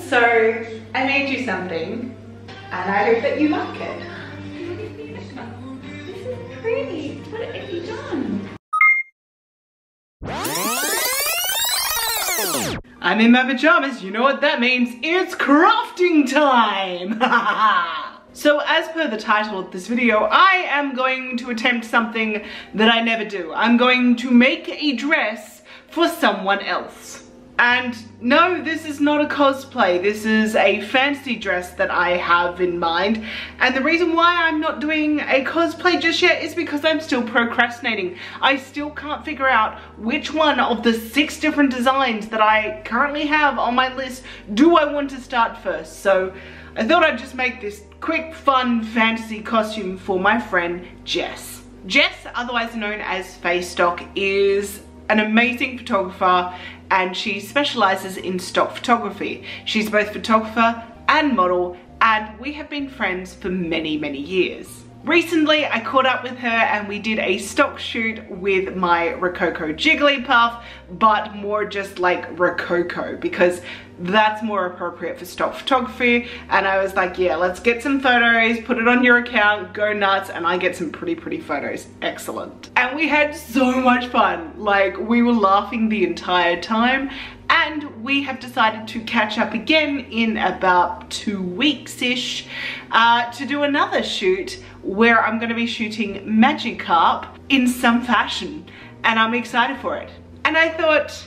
So I made you something and I hope that you like it. This is pretty. What have you done? I'm in my pajamas, you know what that means. It's crafting time! So as per the title of this video, I am going to attempt something that I never do. I'm going to make a dress for someone else. And no, this is not a cosplay. This is a fancy dress that I have in mind. And the reason why I'm not doing a cosplay just yet is because I'm still procrastinating. I still can't figure out which one of the 6 different designs that I currently have on my list do I want to start first. So I thought I'd just make this quick, fun fantasy costume for my friend Jess. Jess, otherwise known as Face Stock, is an amazing photographer and she specializes in stock photography. She's both photographer and model, and we have been friends for many, many years. Recently, I caught up with her and we did a stock shoot with my Rococo Jigglypuff, but more just like Rococo because that's more appropriate for stock photography. And I was like, yeah, let's get some photos, put it on your account, go nuts, and I get some pretty photos. Excellent. And we had so much fun. Like, we were laughing the entire time. And we have decided to catch up again in about 2 weeks-ish to do another shoot where I'm going to be shooting Magikarp in some fashion, and I'm excited for it. And I thought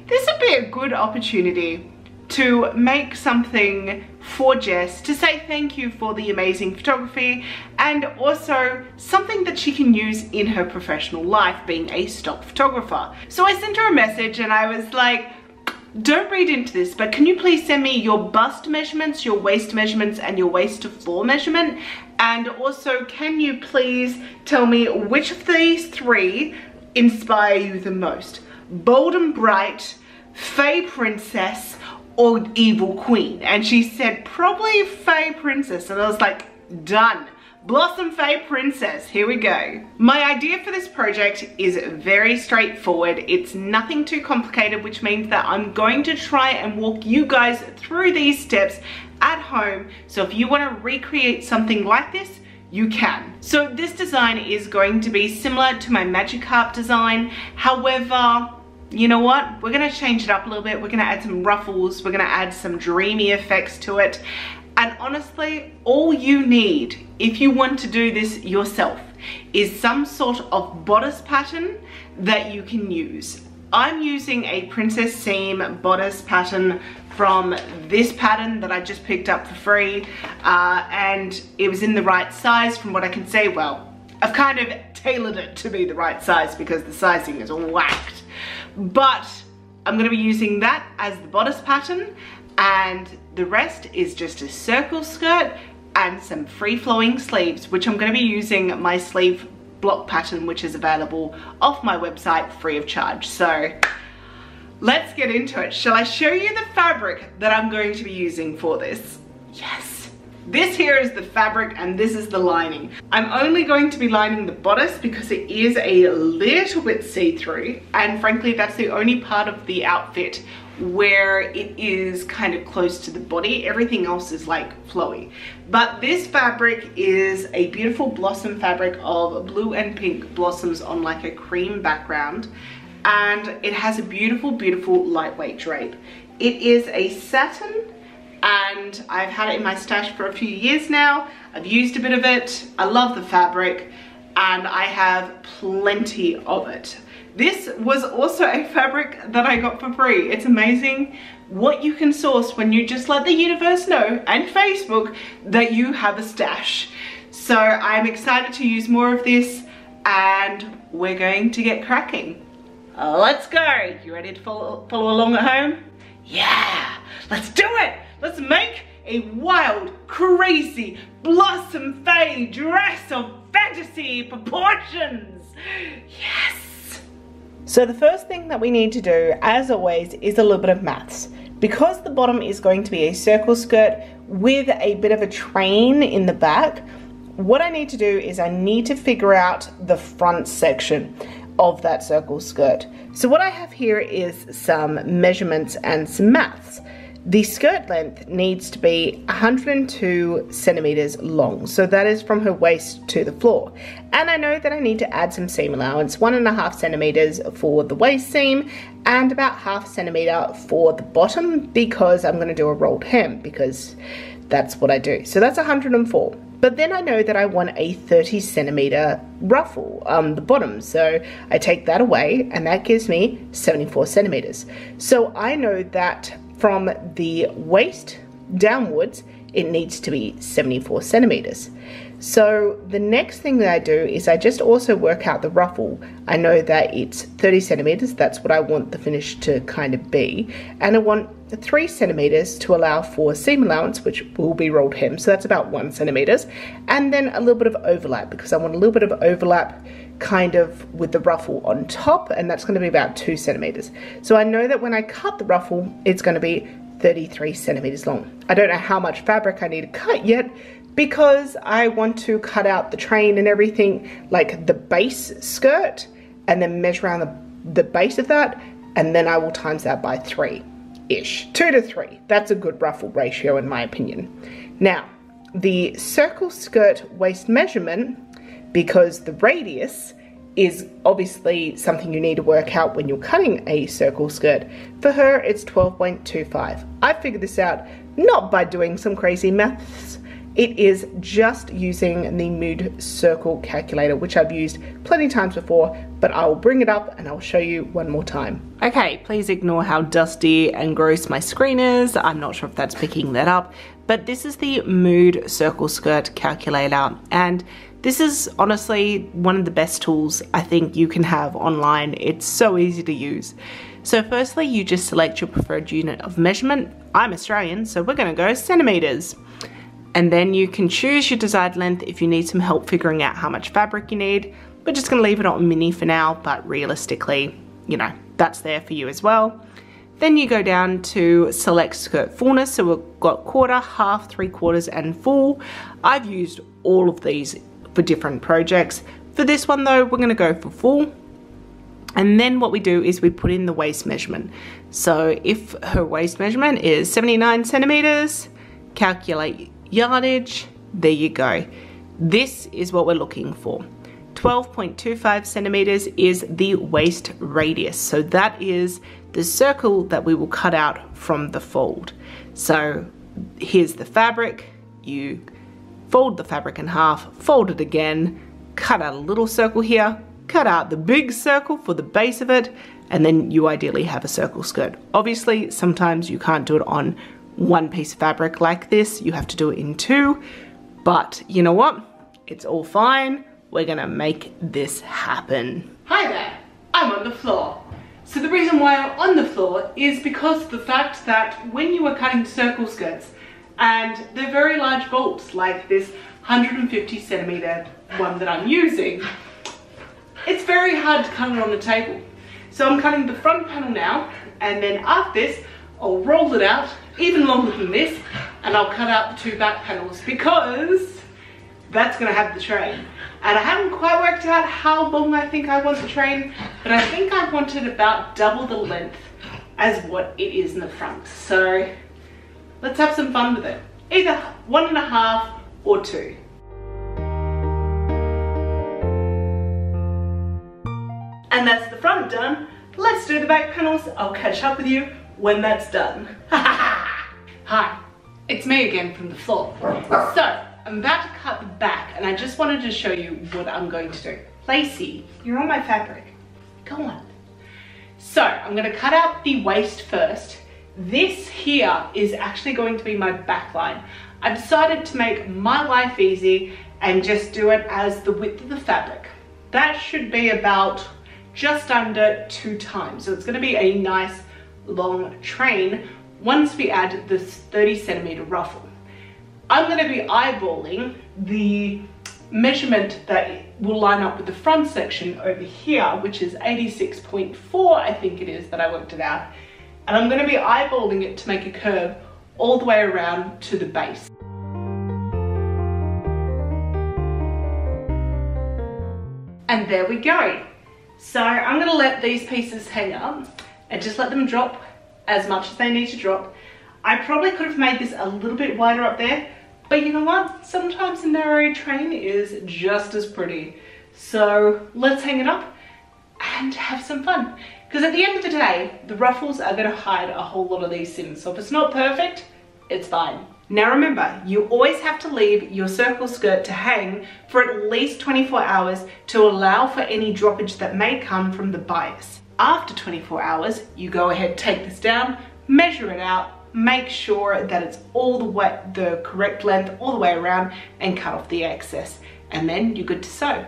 this would be a good opportunity to make something for Jess to say thank you for the amazing photography, and also something that she can use in her professional life being a stock photographer. So I sent her a message and I was like, don't read into this, but can you please send me your bust measurements, your waist measurements, and your waist to floor measurement? And also, can you please tell me which of these 3 inspire you the most? Bold and Bright, Fae Princess, or Evil Queen? And she said probably Fae Princess, and I was like, done. Blossom Fae Princess, here we go. My idea for this project is very straightforward. It's nothing too complicated, which means that I'm going to try and walk you guys through these steps at home. So if you want to recreate something like this, you can. So this design is going to be similar to my Magikarp design. However, you know what? We're gonna change it up a little bit. We're gonna add some ruffles. We're gonna add some dreamy effects to it. And honestly, all you need, if you want to do this yourself, is some sort of bodice pattern that you can use. I'm using a Princess Seam bodice pattern from this pattern that I just picked up for free, and it was in the right size from what I can say. Well, I've kind of tailored it to be the right size because the sizing is all whacked. But I'm going to be using that as the bodice pattern, and the rest is just a circle skirt and some free-flowing sleeves, which I'm going to be using my sleeve block pattern, which is available off my website free of charge. So let's get into it. Shall I show you the fabric that I'm going to be using for this? Yes. This here is the fabric and this is the lining. I'm only going to be lining the bodice because it is a little bit see-through, and frankly that's the only part of the outfit where it is kind of close to the body. Everything else is like flowy. But this fabric is a beautiful blossom fabric of blue and pink blossoms on like a cream background, and it has a beautiful lightweight drape. It is a satin, and I've had it in my stash for a few years now. I've used a bit of it. I love the fabric and I have plenty of it. This was also a fabric that I got for free. It's amazing what you can source when you just let the universe know, and Facebook, that you have a stash. So I'm excited to use more of this, and we're going to get cracking. Let's go. You ready to follow along at home? Yeah, let's do it. Let's make a wild, crazy, blossom fae dress of fantasy proportions. Yes. So the first thing that we need to do, as always, is a little bit of maths. Because the bottom is going to be a circle skirt with a bit of a train in the back, what I need to do is I need to figure out the front section of that circle skirt. So what I have here is some measurements and some maths. The skirt length needs to be 102 centimeters long, so that is from her waist to the floor. And I know that I need to add some seam allowance, 1.5 centimeters for the waist seam and about 0.5 centimeter for the bottom, because I'm going to do a rolled hem, because that's what I do. So that's 104. But then I know that I want a 30 centimeter ruffle on the bottom, so I take that away and that gives me 74 centimeters. So I know that from the waist downwards, it needs to be 74 centimeters. So the next thing that I do is I just also work out the ruffle. I know that it's 30 centimeters, that's what I want the finish to kind of be. And I want 3 centimeters to allow for seam allowance, which will be rolled hem, so that's about 1 centimeters. And then a little bit of overlap, because I want a little bit of overlap kind of with the ruffle on top, and that's going to be about 2 centimeters. So I know that when I cut the ruffle, it's going to be 33 centimeters long. I don't know how much fabric I need to cut yet, because I want to cut out the train and everything, like the base skirt, and then measure around the base of that, and then I will times that by 3-ish, 2 to 3. That's a good ruffle ratio in my opinion. Now, the circle skirt waist measurement, because the radius is obviously something you need to work out when you're cutting a circle skirt. For her, it's 12.25. I figured this out not by doing some crazy maths. It is just using the Mood Circle calculator, which I've used plenty of times before, but I will bring it up and I'll show you one more time. Okay, please ignore how dusty and gross my screen is. I'm not sure if that's picking that up, but this is the Mood Circle Skirt calculator, and this is honestly one of the best tools I think you can have online. It's so easy to use. So firstly, you just select your preferred unit of measurement. I'm Australian, so we're gonna go centimeters. And then you can choose your desired length if you need some help figuring out how much fabric you need. We're just gonna leave it on mini for now, but realistically, you know, that's there for you as well. Then you go down to select skirt fullness. So we've got quarter, half, 3/4, and full. I've used all of these for different projects. For this one though, we're gonna go for full. And then what we do is we put in the waist measurement. So if her waist measurement is 79 centimeters, calculate yardage, there you go. This is what we're looking for. 12.25 centimeters is the waist radius. So that is the circle that we will cut out from the fold. So here's the fabric. You fold the fabric in half, fold it again, cut out a little circle here, cut out the big circle for the base of it, and then you ideally have a circle skirt. Obviously, sometimes you can't do it on one piece of fabric like this. You have to do it in 2, but you know what? It's all fine. We're gonna make this happen. Hi there, I'm on the floor. So the reason why I'm on the floor is because of the fact that when you are cutting circle skirts, and they're very large bolts like this 150 centimeter one that I'm using, it's very hard to cut it on the table. So I'm cutting the front panel now, and then after this, I'll roll it out even longer than this, and I'll cut out the 2 back panels, because that's gonna have the train. And I haven't quite worked out how long I think I want the train, but I think I want it about double the length as what it is in the front. So let's have some fun with it. Either 1.5 or 2. And that's the front done. Let's do the back panels. I'll catch up with you when that's done. Hi, it's me again from the floor. So, I'm about to cut the back, and I just wanted to show you what I'm going to do. Lacey, you're on my fabric. Go on. So, I'm gonna cut out the waist first. This here is actually going to be my back line. I decided to make my life easy and just do it as the width of the fabric. That should be about just under 2 times. So it's gonna be a nice long train once we add this 30 centimeter ruffle. I'm gonna be eyeballing the measurement that will line up with the front section over here, which is 86.4, I think it is, that I worked it out. And I'm gonna be eyeballing it to make a curve all the way around to the base. And there we go. So I'm gonna let these pieces hang up and just let them drop as much as they need to drop. I probably could have made this a little bit wider up there, but you know what? Sometimes a narrow train is just as pretty. So let's hang it up and have some fun. Because at the end of the day, the ruffles are going to hide a whole lot of these things. So if it's not perfect, it's fine. Now remember, you always have to leave your circle skirt to hang for at least 24 hours to allow for any droppage that may come from the bias. After 24 hours, you go ahead, take this down, measure it out, make sure that it's all the correct length all the way around, and cut off the excess. And then you're good to sew.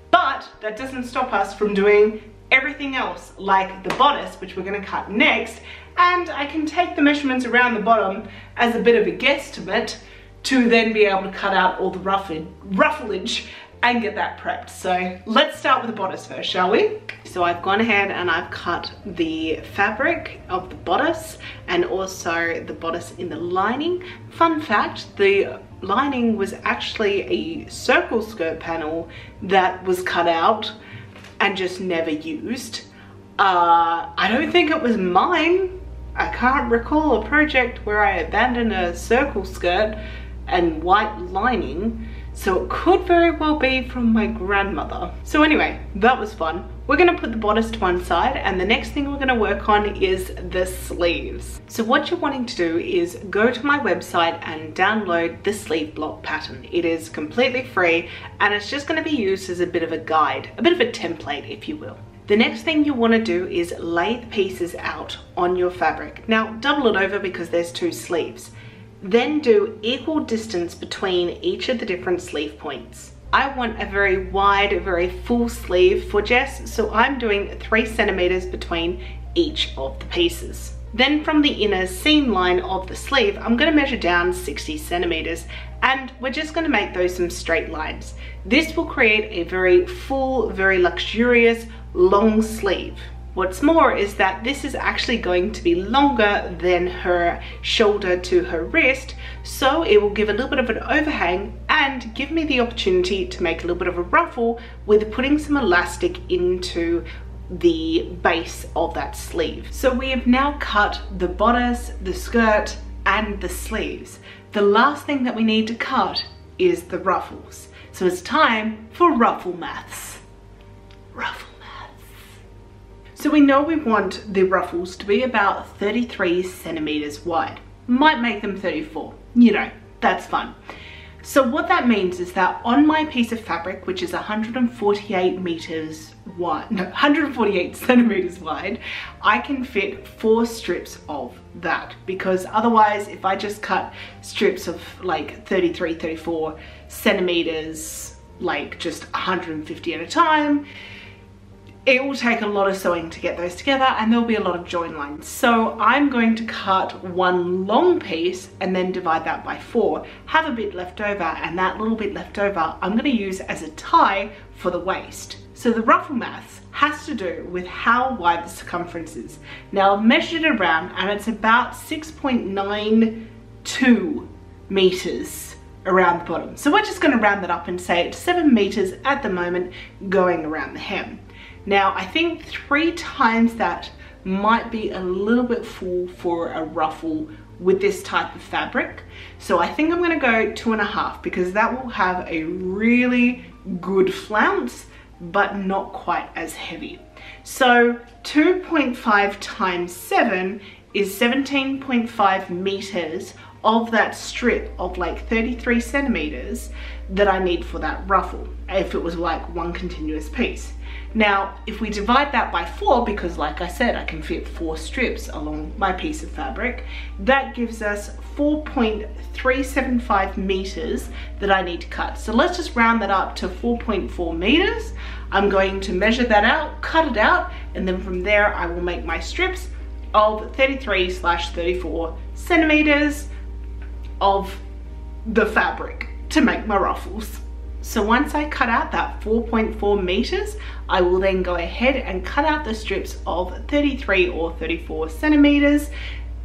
But that doesn't stop us from doing everything else, like the bodice, which we're going to cut next. And I can take the measurements around the bottom as a bit of a guesstimate to then be able to cut out all the rufflage and get that prepped. So let's start with the bodice first, shall we? So I've gone ahead and I've cut the fabric of the bodice and also the bodice in the lining. Fun fact, the lining was actually a circle skirt panel that was cut out and just never used. I don't think it was mine. I can't recall a project where I abandoned a circle skirt and white lining, so it could very well be from my grandmother. So anyway, that was fun. We're gonna put the bodice to one side, and the next thing we're gonna work on is the sleeves. So what you're wanting to do is go to my website and download the sleeve block pattern. It is completely free, and it's just gonna be used as a bit of a guide, a bit of a template, if you will. The next thing you want to do is lay the pieces out on your fabric. Now double it over because there's two sleeves. Then do equal distance between each of the different sleeve points. I want a very wide, very full sleeve for Jess, so I'm doing 3 centimeters between each of the pieces. Then from the inner seam line of the sleeve, I'm going to measure down 60 centimeters, and we're just going to make those some straight lines. This will create a very full, very luxurious, long sleeve. What's more is that this is actually going to be longer than her shoulder to her wrist, so it will give a little bit of an overhang and give me the opportunity to make a little bit of a ruffle with putting some elastic into the base of that sleeve. So we have now cut the bodice, the skirt, and the sleeves. The last thing that we need to cut is the ruffles. So it's time for ruffle maths. Ruffle. So we know we want the ruffles to be about 33 centimeters wide. Might make them 34, you know, that's fun. So what that means is that on my piece of fabric, which is 148 meters wide, no, 148 centimeters wide, I can fit 4 strips of that, because otherwise if I just cut strips of like 33, 34 centimeters, like just 150 at a time, it will take a lot of sewing to get those together, and there'll be a lot of join lines. So I'm going to cut one long piece and then divide that by 4, have a bit left over, and that little bit left over I'm going to use as a tie for the waist. So the ruffle maths has to do with how wide the circumference is. Now I've measured it around and it's about 6.92 meters around the bottom. So we're just going to round that up and say it's 7 meters at the moment going around the hem. Now I think 3 times that might be a little bit full for a ruffle with this type of fabric. So I think I'm going to go 2.5, because that will have a really good flounce but not quite as heavy. So 2.5 times 7 is 17.5 meters of that strip of like 33 centimeters that I need for that ruffle, if it was like one continuous piece. Now if we divide that by 4, because like I said I can fit 4 strips along my piece of fabric, that gives us 4.375 meters that I need to cut. So let's just round that up to 4.4 meters. I'm going to measure that out, cut it out, and then from there I will make my strips of 33/34 centimeters of the fabric to make my ruffles. So once I cut out that 4.4 meters, I will then go ahead and cut out the strips of 33 or 34 centimeters,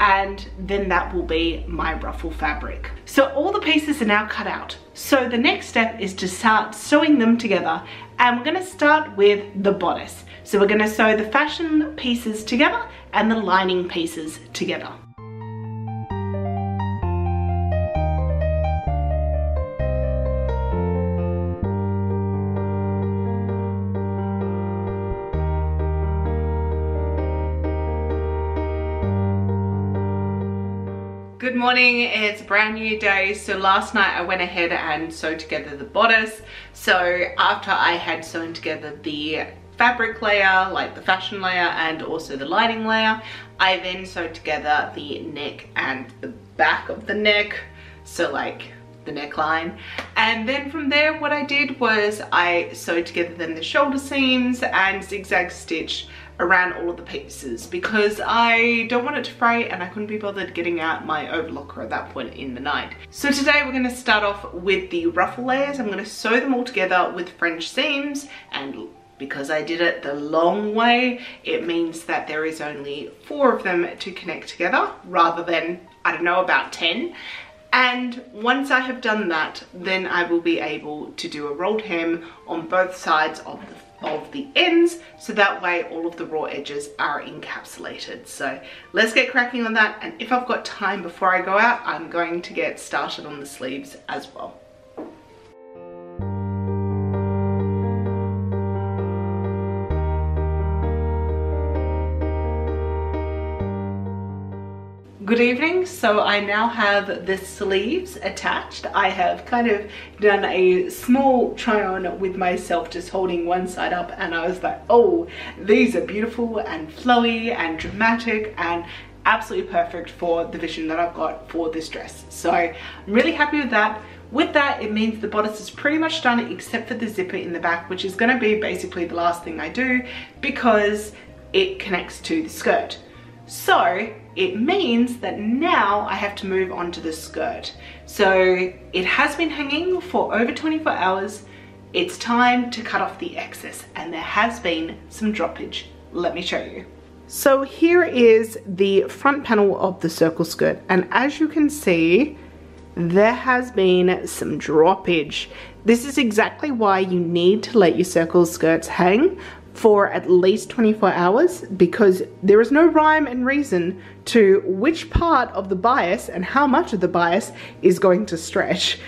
and then that will be my ruffle fabric. So all the pieces are now cut out. So the next step is to start sewing them together, and we're gonna start with the bodice. So we're gonna sew the fashion pieces together and the lining pieces together. Good morning, it's a brand new day. So last night I went ahead and sewed together the bodice. So after I had sewn together the fabric layer, like the fashion layer, and also the lining layer, I then sewed together the neck and the back of the neck, so like the neckline. And then from there what I did was I sewed together then the shoulder seams and zigzag stitch around all of the pieces because I don't want it to fray and I couldn't be bothered getting out my overlocker at that point in the night. So today we're going to start off with the ruffle layers. I'm going to sew them all together with French seams, and because I did it the long way, it means that there is only 4 of them to connect together rather than, I don't know, about 10. And once I have done that, then I will be able to do a rolled hem on both sides of the ends, so that way all of the raw edges are encapsulated. So let's get cracking on that, and if I've got time before I go out, I'm going to get started on the sleeves as well. Good evening. So I now have the sleeves attached. I have kind of done a small try on with myself, just holding one side up, and I was like, oh, these are beautiful and flowy and dramatic and absolutely perfect for the vision that I've got for this dress. So I'm really happy with that. With that, it means the bodice is pretty much done except for the zipper in the back, which is going to be basically the last thing I do because it connects to the skirt. So it means that now I have to move on to the skirt. So it has been hanging for over 24 hours. It's time to cut off the excess, and there has been some droppage. Let me show you. So here is the front panel of the circle skirt, and as you can see, there has been some droppage. This is exactly why you need to let your circle skirts hang for at least 24 hours, because there is no rhyme and reason to which part of the bias and how much of the bias is going to stretch.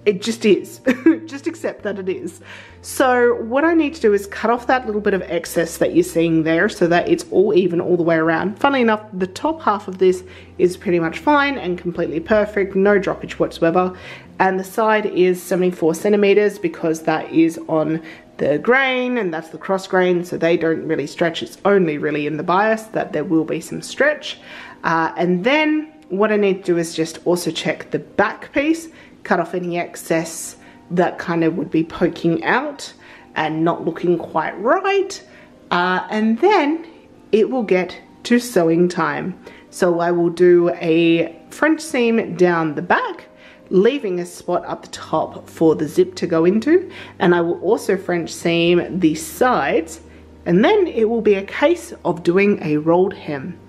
It just is. Just accept that it is. So what I need to do is cut off that little bit of excess that you're seeing there so that it's all even all the way around. Funnily enough, the top half of this is pretty much fine and completely perfect, no droppage whatsoever. And the side is 74 centimeters because that is on the grain and that's the cross grain, so they don't really stretch. It's only really in the bias that there will be some stretch. And then what I need to do is just also check the back piece, cut off any excess that kind of would be poking out and not looking quite right. And then it will get to sewing time. So I will do a French seam down the back, leaving a spot up the top for the zip to go into, and I will also French seam the sides, and then it will be a case of doing a rolled hem.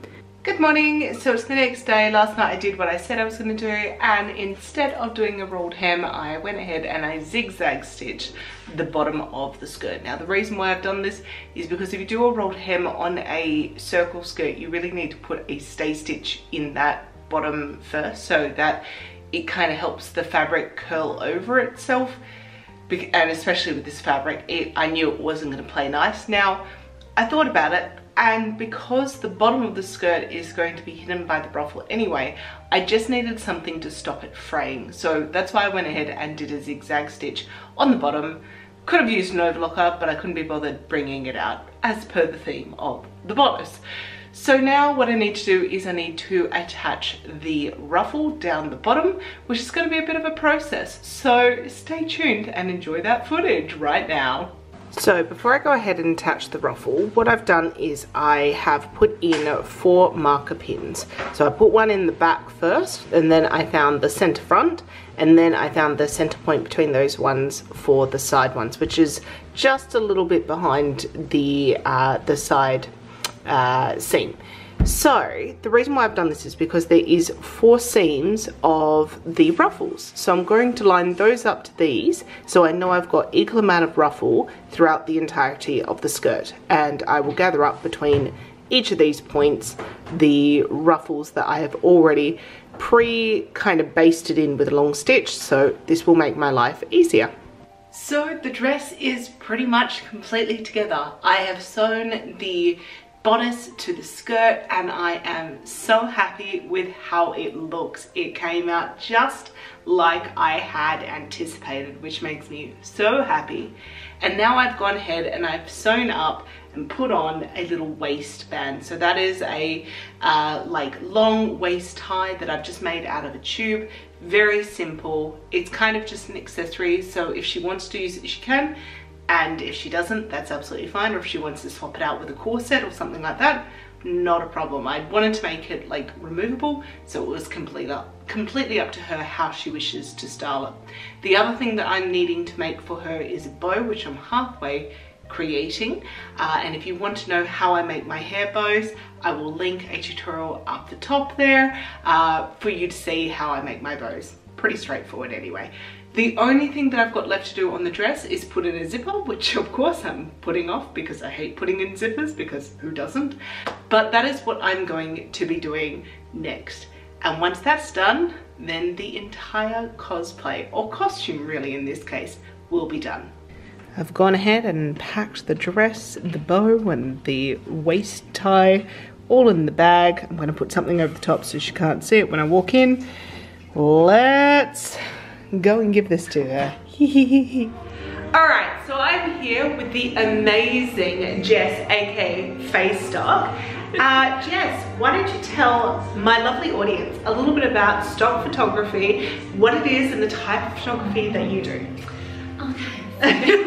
Good morning. So it's the next day. Last night I did what I said I was going to do, and instead of doing a rolled hem, I went ahead and I zigzag stitched the bottom of the skirt. Now the reason why I've done this is because if you do a rolled hem on a circle skirt, you really need to put a stay stitch in that bottom first, so that it kind of helps the fabric curl over itself. And especially with this fabric, I knew it wasn't going to play nice. Now I thought about it, and because the bottom of the skirt is going to be hidden by the ruffle anyway, I just needed something to stop it fraying. So that's why I went ahead and did a zigzag stitch on the bottom. Could have used an overlocker, but I couldn't be bothered bringing it out as per the theme of the bodice. So now what I need to do is I need to attach the ruffle down the bottom, which is going to be a bit of a process. So stay tuned and enjoy that footage right now. So before I go ahead and attach the ruffle, what I've done is I have put in 4 marker pins. So I put one in the back first, and then I found the center front, and then I found the center point between those ones for the side ones, which is just a little bit behind the side seam. So the reason why I've done this is because there is 4 seams of the ruffles, so I'm going to line those up to these, so I know I've got equal amount of ruffle throughout the entirety of the skirt, and I will gather up between each of these points the ruffles that I have already kind of basted in with a long stitch, so this will make my life easier. So the dress is pretty much completely together. I have sewn the bodice to the skirt, and I am so happy with how it looks. It came out just like I had anticipated, which makes me so happy. And now I've gone ahead and I've sewn up and put on a little waistband. So that is a like long waist tie that I've just made out of a tube. Very simple. It's kind of just an accessory, so if she wants to use it, she can. And if she doesn't, that's absolutely fine. Or if she wants to swap it out with a corset or something like that, not a problem. I wanted to make it like removable, so it was completely up to her how she wishes to style it. The other thing that I'm needing to make for her is a bow, which I'm halfway creating. And if you want to know how I make my hair bows, I will link a tutorial up the top there for you to see how I make my bows. Pretty straightforward anyway. The only thing that I've got left to do on the dress is put in a zipper, which of course I'm putting off because I hate putting in zippers, because who doesn't? But that is what I'm going to be doing next. And once that's done, then the entire cosplay, or costume really in this case, will be done. I've gone ahead and packed the dress, the bow and the waist tie all in the bag. I'm going to put something over the top so she can't see it when I walk in. Let's go and give this to her. Alright, so I'm here with the amazing Jess, aka Face Stock. Jess, why don't you tell my lovely audience a little bit about stock photography, what it is and the type of photography that you do. Okay.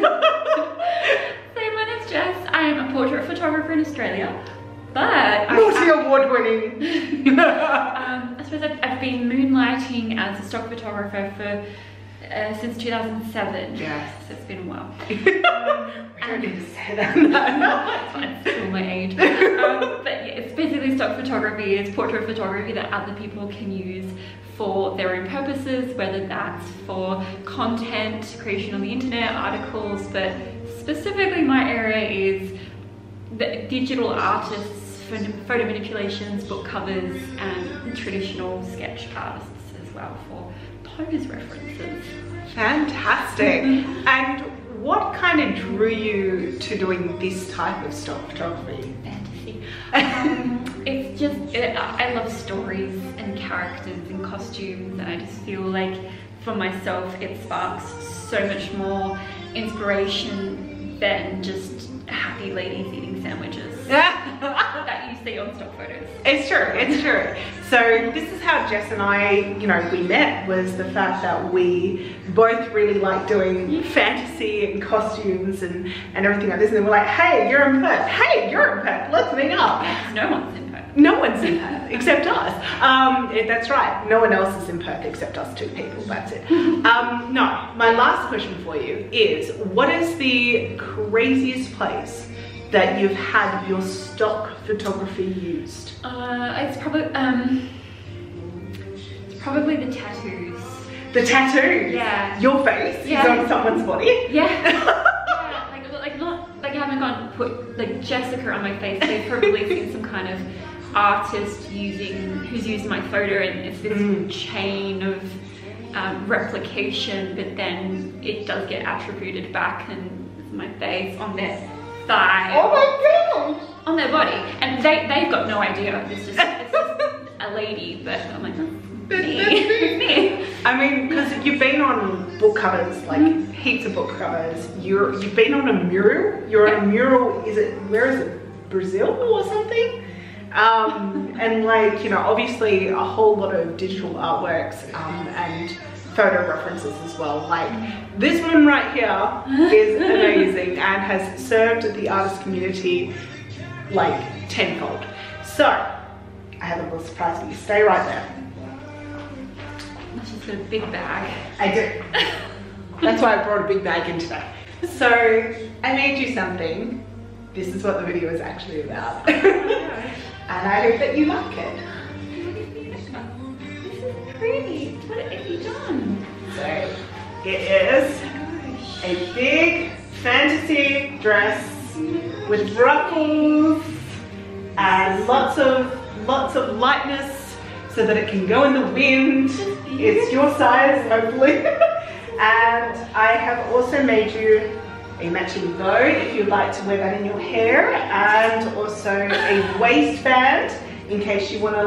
So my name's Jess. I am a portrait photographer in Australia, but multi-award winning. I suppose I've been moonlighting as a stock photographer for since 2007. Yes. So it's been a while. We don't need to say that. No. It's fine, it's still my age. But yeah, it's basically stock photography. It's portrait photography that other people can use for their own purposes, whether that's for content creation on the internet, articles, but specifically my area is the digital artists for photo manipulations, book covers, and traditional sketch artists as well for pose references. Fantastic. And what kind of drew you to doing this type of stock photography? Fantasy. It's just, I love stories and characters and costumes, and I just feel like for myself it sparks so much more inspiration than just happy ladies eating sandwiches that you see on stock photos. It's true, it's true. So this is how Jess and I, you know, we met, was the fact that we both really like doing fantasy and costumes and everything like this, and then we're like, hey, you're in Perth, hey, you're in Perth, let's meet up. No one's in Perth. No one's in Perth except us. That's right, no one else is in Perth except us two people, that's it. No, my last question for you is, what is the craziest place that you've had your stock photography used? It's probably the tattoos. The tattoos? Yeah. Your face is on someone's body? Yeah. Yeah, like not, like I haven't gone and put like Jessica on my face. They've probably seen some kind of artist who's used my photo, and it's this chain of replication, but then it does get attributed back, and it's my face on their thigh. Oh my gosh! On their body, and they've got no idea. It's just a lady, but I'm like, that's me. I mean, because you've been on book covers, like heaps of book covers. You've been on a mural. You're on a mural. Where is it? Brazil or something? And like, you know, obviously a whole lot of digital artworks and photo references as well. Like this one right here is amazing and has served the artist community like tenfold. So I have a little surprise for you. Stay right there. She's got a big bag. I do. That's why I brought a big bag in today. So I made you something. This is what the video is actually about. And I hope that you like it. This is pretty. What have you done? So it is a big fantasy dress with ruffles and lots of lightness so that it can go in the wind. It's your size, hopefully. And I have also made you a matching bow if you'd like to wear that in your hair, and also a waistband in case you want to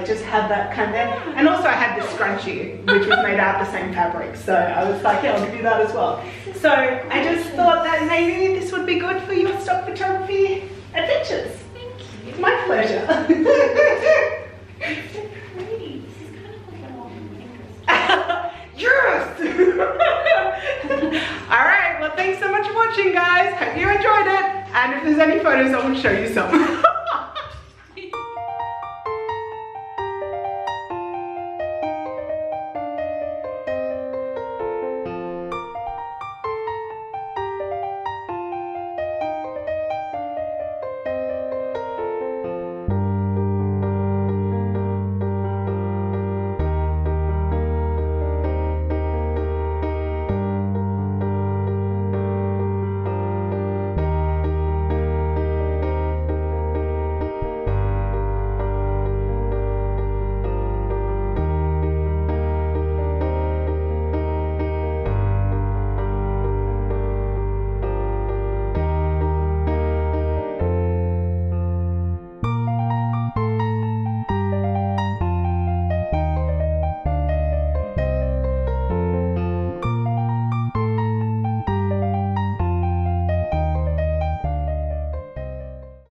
just have that kind of. And also I had this scrunchie which was made out of the same fabric, so I was like, yeah, I'll give you that as well. So I just thought that maybe this would be good for your stock photography adventures. Thank you. My pleasure. It's so pretty. This is kind of like a long necklace. Yes! Alright, well thanks so much for watching, guys. Hope you enjoyed it. And if there's any photos, I will show you some.